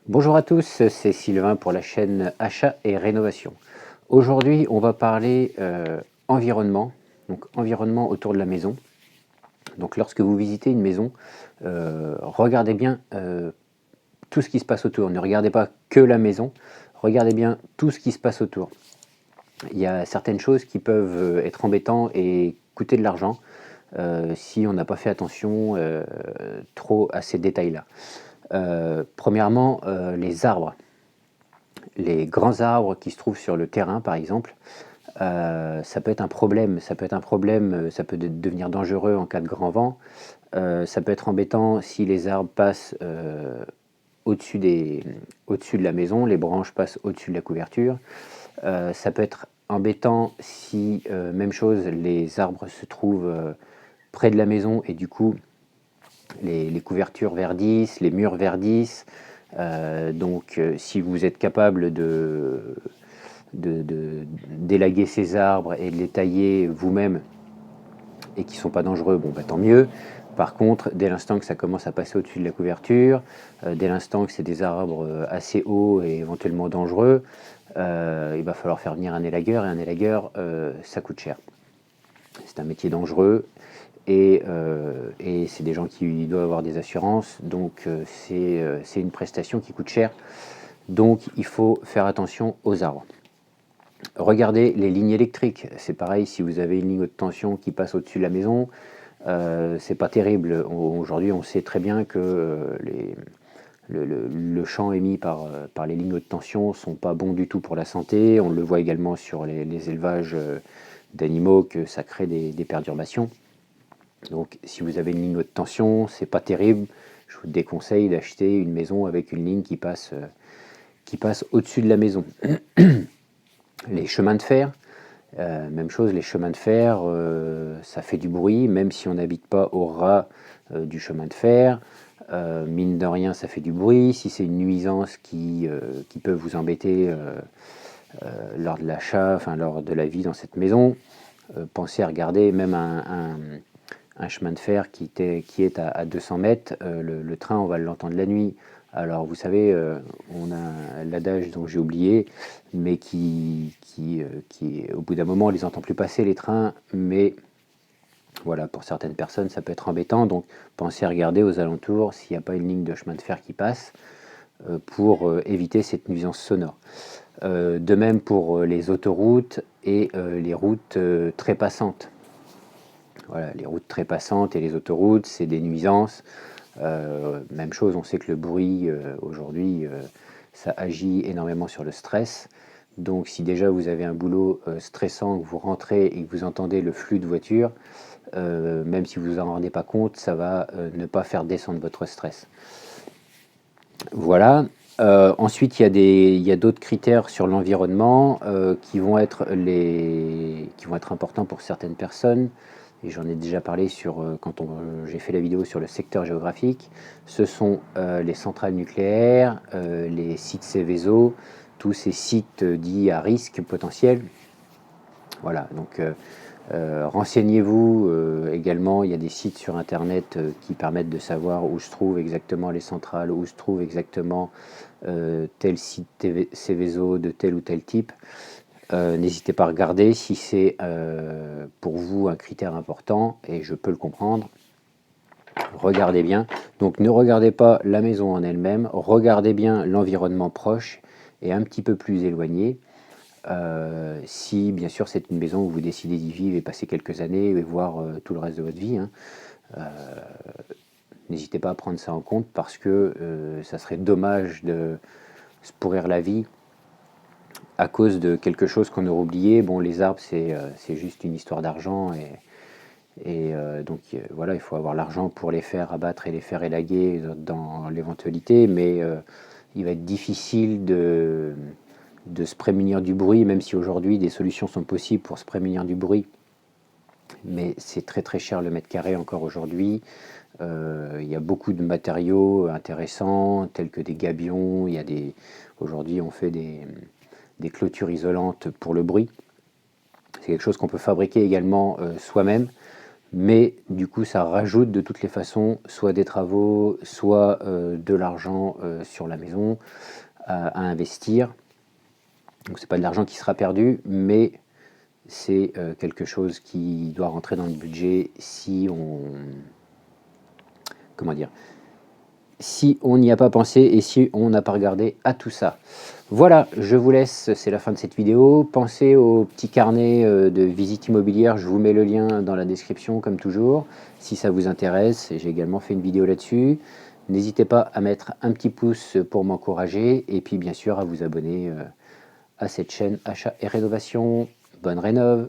Bonjour à tous, c'est Sylvain pour la chaîne Achat et Rénovation. Aujourd'hui, on va parler environnement, donc environnement autour de la maison. Donc lorsque vous visitez une maison, regardez bien tout ce qui se passe autour. Ne regardez pas que la maison, regardez bien tout ce qui se passe autour. Il y a certaines choses qui peuvent être embêtantes et coûter de l'argent si on n'a pas fait attention trop à ces détails-là. Premièrement, les arbres. Les grands arbres qui se trouvent sur le terrain, par exemple, ça peut être un problème. Ça peut être un problème, ça peut devenir dangereux en cas de grand vent. Ça peut être embêtant si les arbres passent au-dessus au-dessus de la maison, les branches passent au-dessus de la couverture. Ça peut être embêtant si, même chose, les arbres se trouvent près de la maison et du coup, les couvertures verdissent, les murs verdissent. Donc, si vous êtes capable d'élaguer ces arbres et de les tailler vous-même et qui ne sont pas dangereux, bon, tant mieux. Par contre, dès l'instant que ça commence à passer au-dessus de la couverture, dès l'instant que c'est des arbres assez hauts et éventuellement dangereux, il va falloir faire venir un élagueur, et un élagueur, ça coûte cher. C'est un métier dangereux et c'est des gens qui doivent avoir des assurances, donc c'est une prestation qui coûte cher. Donc il faut faire attention aux arbres. Regardez les lignes électriques, c'est pareil, si vous avez une ligne haute tension qui passe au-dessus de la maison, c'est pas terrible. Aujourd'hui, on sait très bien que le champ émis par les lignes haute tension ne sont pas bons du tout pour la santé. On le voit également sur les élevages d'animaux que ça crée des perturbations. Donc si vous avez une ligne haute tension, c'est pas terrible. Je vous déconseille d'acheter une maison avec une ligne qui passe au-dessus de la maison. Les chemins de fer, même chose, les chemins de fer, ça fait du bruit, même si on n'habite pas au ras du chemin de fer. Mine de rien, ça fait du bruit. Si c'est une nuisance qui peut vous embêter lors de l'achat, enfin lors de la vie dans cette maison, pensez à regarder même un chemin de fer qui est à 200 mètres. Le train, on va l'entendre la nuit. Alors vous savez, on a l'adage dont j'ai oublié, mais qui au bout d'un moment, on les entend plus passer les trains, mais voilà, pour certaines personnes, ça peut être embêtant. Donc pensez à regarder aux alentours s'il n'y a pas une ligne de chemin de fer qui passe pour éviter cette nuisance sonore. De même pour les autoroutes et les routes trépassantes. Voilà, les routes trépassantes et les autoroutes, c'est des nuisances. Même chose, on sait que le bruit aujourd'hui, ça agit énormément sur le stress. Donc si déjà vous avez un boulot stressant, que vous rentrez et que vous entendez le flux de voitures, même si vous ne vous en rendez pas compte, ça va ne pas faire descendre votre stress. Voilà. Ensuite, il y a d'autres critères sur l'environnement qui vont être importants pour certaines personnes. Et j'en ai déjà parlé quand j'ai fait la vidéo sur le secteur géographique. Ce sont les centrales nucléaires, les sites Céveso, tous ces sites dits à risque potentiel. Voilà, donc renseignez-vous également, il y a des sites sur internet qui permettent de savoir où se trouvent exactement les centrales, où se trouve exactement tel site Céveso de tel ou tel type. N'hésitez pas à regarder si c'est pour vous un critère important, et je peux le comprendre. Regardez bien. Donc ne regardez pas la maison en elle-même, regardez bien l'environnement proche et un petit peu plus éloigné. Si bien sûr c'est une maison où vous décidez d'y vivre et passer quelques années et voir tout le reste de votre vie, hein, n'hésitez pas à prendre ça en compte parce que ça serait dommage de se pourrir la vie à cause de quelque chose qu'on aurait oublié. Bon, les arbres c'est juste une histoire d'argent donc voilà, il faut avoir l'argent pour les faire abattre et les faire élaguer dans l'éventualité, mais il va être difficile de se prémunir du bruit, même si aujourd'hui des solutions sont possibles pour se prémunir du bruit, mais c'est très très cher le mètre carré encore aujourd'hui. Il y a beaucoup de matériaux intéressants tels que des gabions, aujourd'hui on fait des clôtures isolantes pour le bruit. C'est quelque chose qu'on peut fabriquer également soi-même, mais du coup ça rajoute de toutes les façons soit des travaux, soit de l'argent sur la maison à investir. Donc c'est pas de l'argent qui sera perdu, mais c'est quelque chose qui doit rentrer dans le budget si on, comment dire, si on n'y a pas pensé et si on n'a pas regardé à tout ça. Voilà, je vous laisse, c'est la fin de cette vidéo. Pensez au petit carnet de visite immobilière, je vous mets le lien dans la description comme toujours, si ça vous intéresse. J'ai également fait une vidéo là-dessus. N'hésitez pas à mettre un petit pouce pour m'encourager et puis bien sûr à vous abonner à cette chaîne Achat et Rénovation. Bonne rénov'!